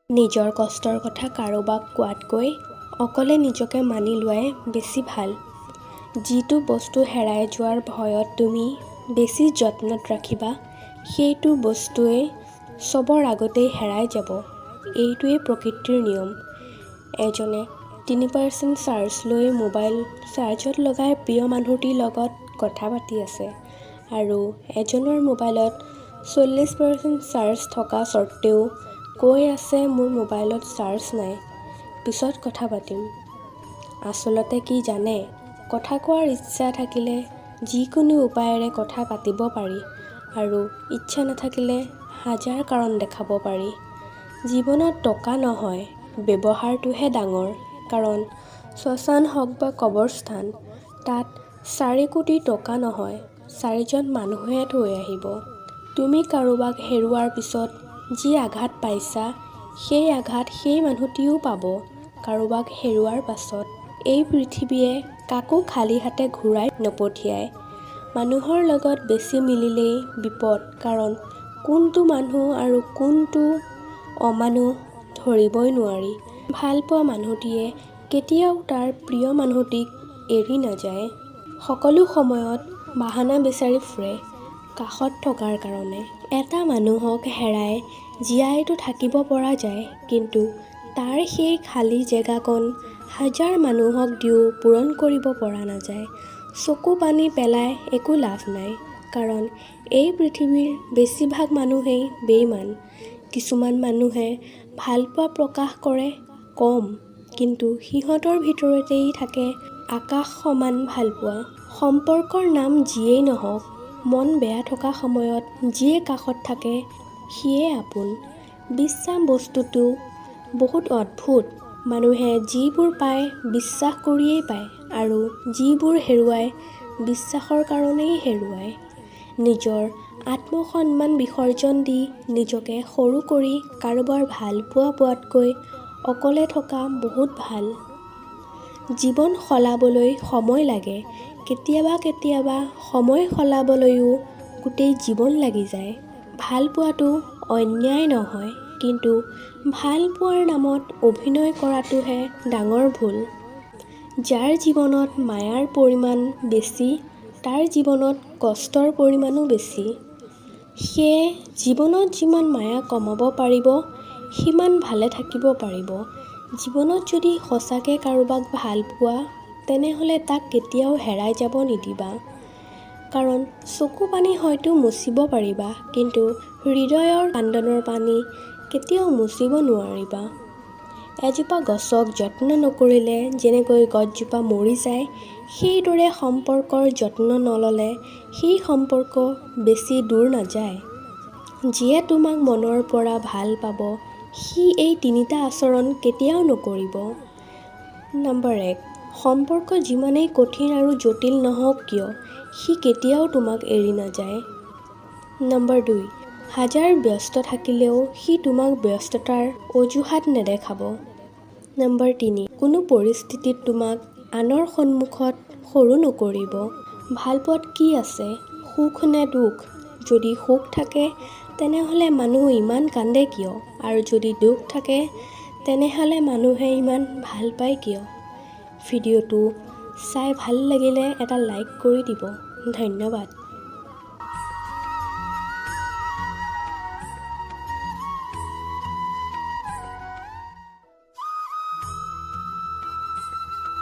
নিজৰ কষ্টৰ কথা কাৰোবাক কোৱাতকৈ অকলে নিজকে মানি লোৱাই বেছি ভাল। যিটো বস্তু হেৰাই যোৱাৰ ভয়ত তুমি বেছি যত্নত ৰাখিবা, সেইটো বস্তুৱেই চবৰ আগতেই হেৰাই যাব। এইটোৱেই প্ৰকৃতিৰ নিয়ম। এজনে 3% চাৰ্জ লৈ মোবাইল চাৰ্জত লগাই প্ৰিয় মানুহটিৰ লগত কথা পাতি আছে আৰু এজনৰ মোবাইলত 40% চাৰ্জ থকা স্বত্বেও কৈ আছে মোৰ মোবাইলত চাৰ্জ নাই, পিছত কথা পাতিম। আচলতে কি জানে, কথা কোৱাৰ ইচ্ছা থাকিলে যিকোনো উপায়েৰে কথা পাতিব পাৰি আৰু ইচ্ছা নাথাকিলে হাজাৰ কাৰণ দেখাব পাৰি। জীৱনত টকা নহয়, ব্যৱহাৰটোহে ডাঙৰ। কাৰণ শ্মশান হওক বা কবৰস্থান, তাত 4 কোটি টকা নহয়, 4 জন মানুহে থৈ আহিব। তুমি কাৰোবাক হেৰুৱাৰ পিছত যি আঘাত পাইছা, সেই আঘাত সেই মানুহটিও পাব। কাৰোবাক হেৰুৱাৰ পাছত এই পৃথিৱীয়ে কাকো খালী হাতে ঘূৰাই নপঠিয়ায়। মানুহৰ লগত বেছি মিলিলেই বিপদ, কাৰণ কোনটো মানুহ আৰু কোনটো অমানুহ ধৰিবই নোৱাৰি। ভালপোৱা মানুহটিয়ে কেতিয়াও তাৰ প্ৰিয় মানুহটিক এৰি নাযায়। সকলো সময়ত বাহানা বিচাৰি ফুৰে কাষত থকাৰ কাৰণে। এটা মানুহক হেৰাই জীয়াইতো থাকিব পৰা যায়, কিন্তু তাৰ সেই খালী জেগাকণ হাজাৰ মানুহক দিও পূৰণ কৰিব পৰা নাযায়। চকু পানী পেলাই একো লাভ নাই, কাৰণ এই পৃথিৱীৰ বেছিভাগ মানুহেই বেইমান। কিছুমান মানুহে ভালপোৱা প্ৰকাশ কৰে কম, কিন্তু সিহঁতৰ ভিতৰতেই থাকে আকাশ সমান ভালপোৱা। সম্পৰ্কৰ নাম যিয়েই নহওক, মন বেয়া থকা সময়ত যিয়ে কাষত থাকে সিয়ে আপোন। বিশ্বাস বস্তুটো বহুত অদ্ভুত। মানুহে যিবোৰ পায় বিশ্বাস কৰিয়েই পায় আৰু যিবোৰ হেৰুৱায় বিশ্বাসৰ কাৰণেই হেৰুৱায়। নিজৰ আত্মসন্মান বিসৰ্জন দি নিজকে সৰু কৰি কাৰোবাৰ ভালপোৱা পোৱাতকৈ অকলে থকা বহুত ভাল। জীৱন সলাবলৈ সময় লাগে, কেতিয়াবা সময় সলাবলৈও গোটেই জীৱন লাগি যায়। ভালপোৱাটো অন্যায় নহয়, কিন্তু ভালপোৱাৰ নামত অভিনয় কৰাটোহে ডাঙৰ ভুল। যাৰ জীৱনত মায়াৰ পৰিমাণ বেছি, তাৰ জীৱনত কষ্টৰ পৰিমাণো বেছি। সেয়ে জীৱনত যিমান মায়া কমাব পাৰিব, সিমান ভালে থাকিব পাৰিব। জীৱনত যদি সঁচাকৈ কাৰোবাক ভাল পোৱা, তেনেহ'লে তাক কেতিয়াও হেৰাই যাব নিদিবা। কাৰণ চকু পানী হয়তো মুচিব পাৰিবা, কিন্তু হৃদয়ৰ কান্দনৰ পানী কেতিয়াও মুচিব নোৱাৰিবা। এজোপা গছক যত্ন নকৰিলে যেনেকৈ গছজোপা মৰি যায়, সেইদৰে সম্পৰ্কৰ যত্ন নল'লে সেই সম্পৰ্ক বেছি দূৰ নাযায়। যিয়ে তোমাক মনৰ পৰা ভাল পাব, সি এই 3টা আচৰণ কেতিয়াও নকৰিব। নম্বৰ 1, সম্পৰ্ক যিমানেই কঠিন আৰু জটিল নহওক কিয়, সি কেতিয়াও তোমাক এৰি নাযায়। নম্বৰ 2, হাজাৰ ব্যস্ত থাকিলেও সি তোমাক ব্যস্ততাৰ অজুহাত নেদেখাব। নম্বৰ 3, কোনো পৰিস্থিতিত তোমাক আনৰ সন্মুখত সৰু নকৰিব। ভালপোৱাত কি আছে, সুখ নে দুখ? যদি সুখ থাকে তেনেহ'লে মানুহ ইমান কান্দে কিয়? আৰু যদি দুখ থাকে তেনেহ'লে মানুহে ইমান ভাল পায় কিয়? ভিডিঅ'টো চাই ভাল লাগিলে এটা লাইক কৰি দিব। ধন্যবাদ।